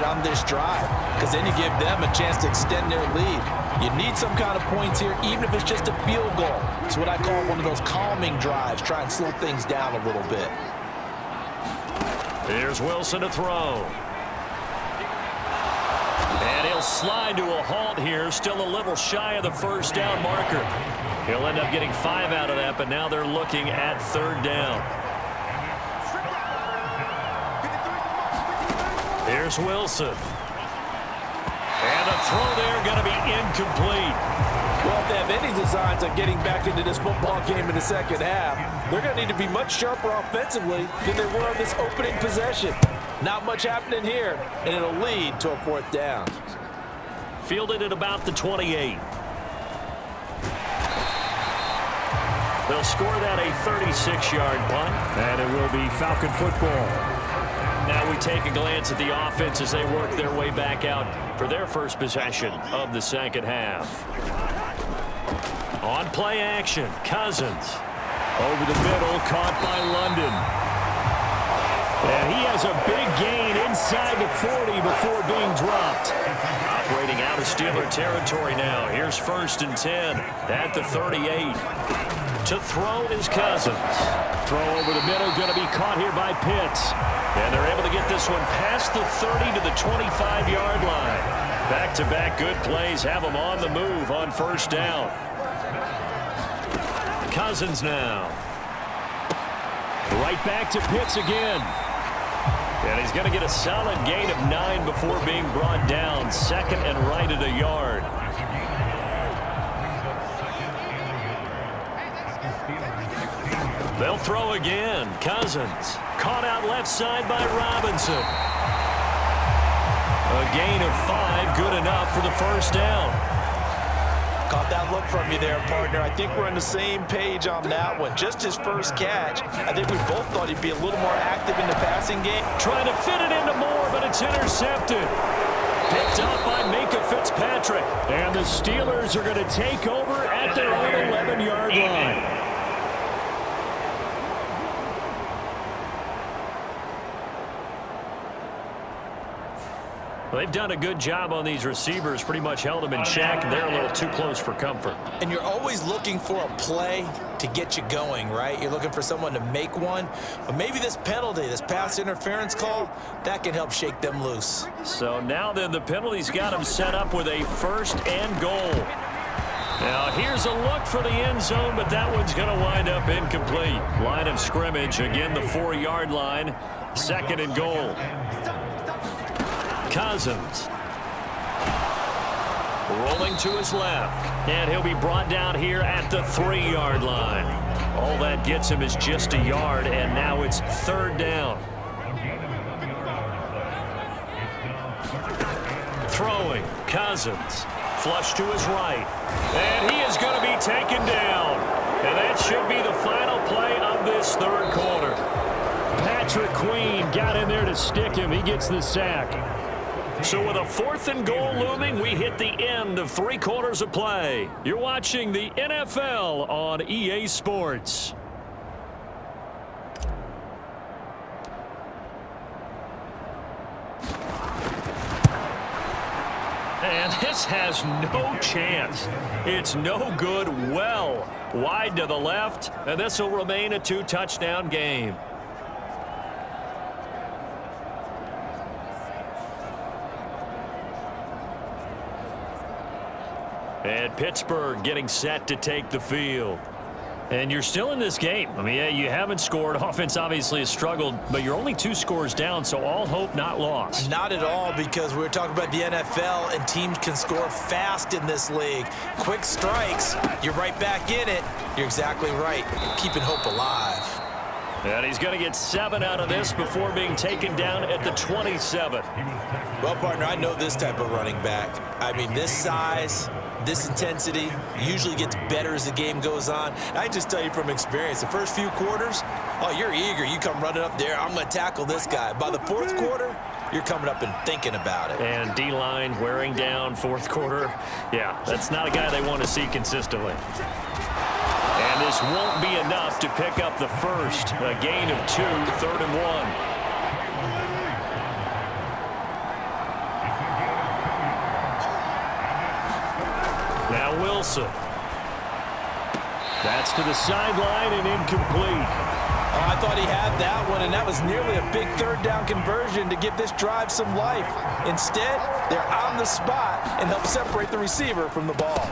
on this drive, because then you give them a chance to extend their lead. You need some kind of points here, even if it's just a field goal. It's what I call one of those calming drives. Try and slow things down a little bit. Here's Wilson to throw. And he'll slide to a halt here, still a little shy of the first down marker. He'll end up getting 5 out of that, but now they're looking at 3rd down. Here's Wilson. And a throw there going to be incomplete. Well, if they have any designs on getting back into this football game in the second half, they're going to need to be much sharper offensively than they were on this opening possession. Not much happening here, and it'll lead to a 4th down. Fielded at about the 28. They'll score that a 36-yard punt, and it will be Falcon football. Now we take a glance at the offense as they work their way back out for their first possession of the second half. On play action, Cousins. Over the middle, caught by London. And he has a big gain inside the 40 before being dropped. Operating out of Steeler territory now. Here's 1st and 10 at the 38. To throw is Cousins. Throw over the middle, going to be caught here by Pitts. And they're able to get this one past the 30 to the 25-yard line. Back-to-back good plays have them on the move on 1st down. Cousins now. Right back to Pitts again. And he's going to get a solid gain of 9 before being brought down. 2nd and right at a yard. They'll throw again. Cousins. Caught out left side by Robinson. A gain of 5, good enough for the 1st down. Caught that look from you there, partner. I think we're on the same page on that one. Just his first catch. I think we both thought he'd be a little more active in the passing game. Trying to fit it into Moore, but it's intercepted. Picked up by Minka Fitzpatrick. And the Steelers are going to take over at their own 11-yard line. They've done a good job on these receivers, pretty much held them in check, and they're a little too close for comfort. And you're always looking for a play to get you going, right? You're looking for someone to make one. But maybe this penalty, this pass interference call, that can help shake them loose. So now then the penalty's got them set up with a 1st and goal. Now here's a look for the end zone, but that one's going to wind up incomplete. Line of scrimmage, again the 4-yard line, 2nd and goal. Cousins. Rolling to his left. And he'll be brought down here at the 3-yard line. All that gets him is just a yard, and now it's 3rd down. Throwing. Cousins. Flush to his right. And he is going to be taken down. And that should be the final play of this 3rd quarter. Patrick Queen got in there to stick him. He gets the sack. So with a 4th and goal looming, we hit the end of 3 quarters of play. You're watching the NFL on EA Sports. And this has no chance. It's no good, well wide to the left, and this will remain a 2-touchdown game. And Pittsburgh getting set to take the field. And you're still in this game. I mean, yeah, you haven't scored. Offense obviously has struggled, but you're only 2 scores down, so all hope not lost. Not at all, because we're talking about the NFL, and teams can score fast in this league. Quick strikes, you're right back in it. You're exactly right. Keeping hope alive. And he's going to get 7 out of this before being taken down at the 27. Well, partner, I know this type of running back. I mean, this size, this intensity usually gets better as the game goes on. I just tell you from experience, the first few quarters, oh, you're eager. You come running up there, I'm going to tackle this guy. By the 4th quarter, you're coming up and thinking about it. And D-line wearing down 4th quarter. Yeah, that's not a guy they want to see consistently. And this won't be enough to pick up the first. A gain of 2, 3rd and 1. Now Wilson. That's to the sideline and incomplete. Oh, I thought he had that one, and that was nearly a big third down conversion to give this drive some life. Instead, they're on the spot and help separate the receiver from the ball.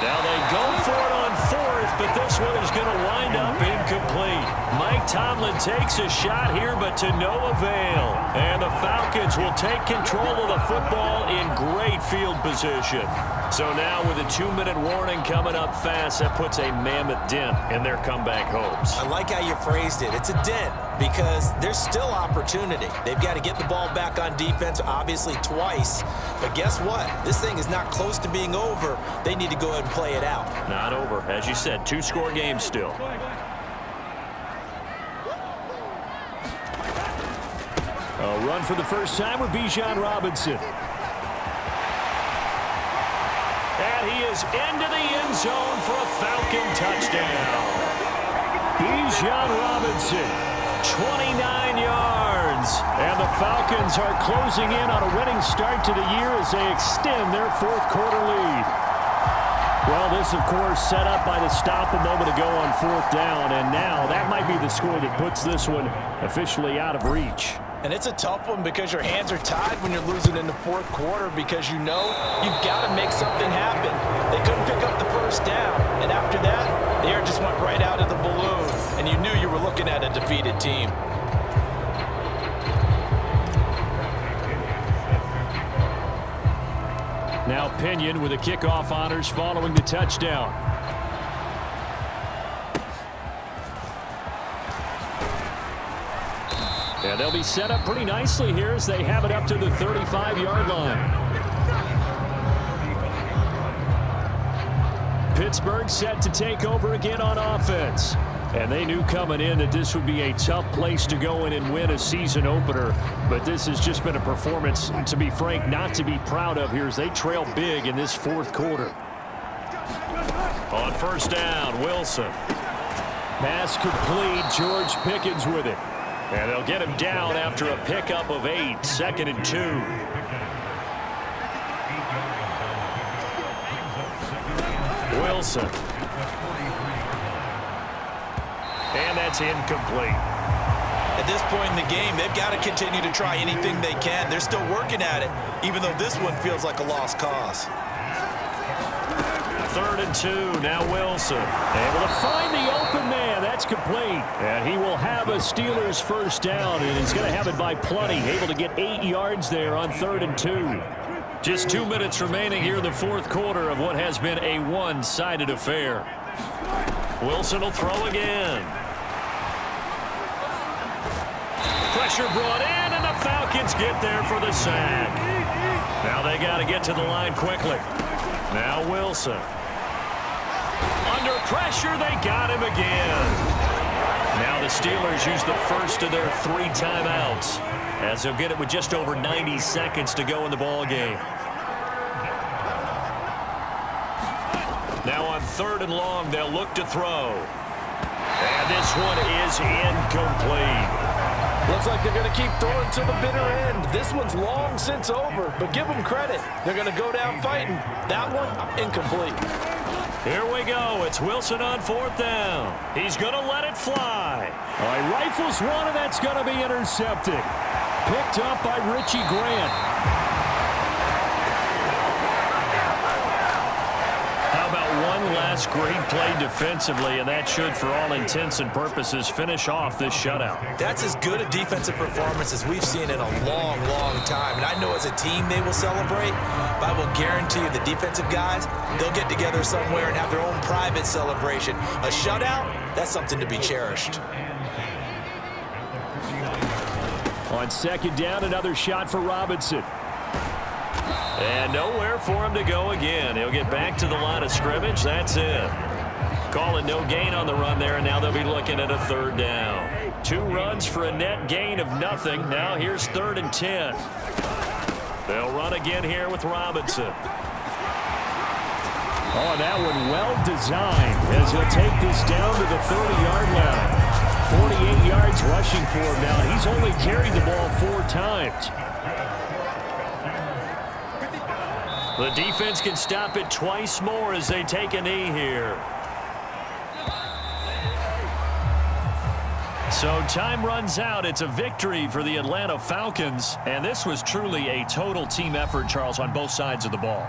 Now they go for it on fourth, but this one is going to wind up incomplete. Mike Tomlin takes a shot here, but to no avail. And the Falcons will take control of the football in great field position. So now with a 2-minute warning coming up fast, that puts a mammoth dent in their comeback hopes. I like how you phrased it. It's a dent because there's still opportunity. They've got to get the ball back on defense, obviously twice. But guess what? This thing is not close to being over. They need to go ahead and play it out. Not over. As you said, 2-score game still. A run for the first time with Bijan Robinson. And he is into the end zone for a Falcon touchdown. Bijan Robinson, 29 yards. And the Falcons are closing in on a winning start to the year as they extend their fourth-quarter lead. Well, this, of course, set up by the stop a moment ago on fourth down. And now that might be the score that puts this one officially out of reach. And it's a tough one because your hands are tied when you're losing in the fourth quarter because you know you've got to make something happen. They couldn't pick up the first down. And after that, the air just went right out of the balloon. And you knew you were looking at a defeated team. Now Pinion with the kickoff honors following the touchdown. Yeah, they'll be set up pretty nicely here as they have it up to the 35-yard line. Pittsburgh set to take over again on offense. And they knew coming in that this would be a tough place to go in and win a season opener. But this has just been a performance, to be frank, not to be proud of here as they trail big in this fourth quarter. On first down, Wilson. Pass complete, George Pickens with it. And they'll get him down after a pickup of 8, 2nd and 2. Wilson. And that's incomplete. At this point in the game, they've got to continue to try anything they can. They're still working at it, even though this one feels like a lost cause. 3rd and 2, now Wilson. Able to find the open man. That's complete. And he will have a Steelers first down, and he's going to have it by plenty. Able to get 8 yards there on 3rd and 2. Just 2 minutes remaining here in the fourth quarter of what has been a one-sided affair. Wilson will throw again. Pressure brought in, and the Falcons get there for the sack. Now they got to get to the line quickly. Now Wilson. Under pressure, they got him again. Now the Steelers use the first of their 3 timeouts as they'll get it with just over 90 seconds to go in the ball game. Now on 3rd and long, they'll look to throw. And this one is incomplete. Looks like they're going to keep throwing to the bitter end. This one's long since over, but give them credit. They're going to go down fighting. That one, incomplete. Here we go. It's Wilson on 4th down. He's going to let it fly. All right, rifles one, and that's going to be intercepted. Picked up by Richie Grant. How about one last great play defensively, and that should, for all intents and purposes, finish off this shutout. That's as good a defensive performance as we've seen in a long, long time. And I know as a team they will celebrate, but I will guarantee you the defensive guys, they'll get together somewhere and have their own private celebration. A shutout, that's something to be cherished. On 2nd down, another shot for Robinson. And nowhere for him to go again. He'll get back to the line of scrimmage. That's it. Calling no gain on the run there, and now they'll be looking at a 3rd down. 2 runs for a net gain of nothing. Now here's 3rd and 10. They'll run again here with Robinson. Oh, that one well designed as he'll take this down to the 30-yard line. 48 yards rushing for him now. He's only carried the ball 4 times. The defense can stop it twice more as they take a knee here. So time runs out. It's a victory for the Atlanta Falcons. And this was truly a total team effort, Charles, on both sides of the ball.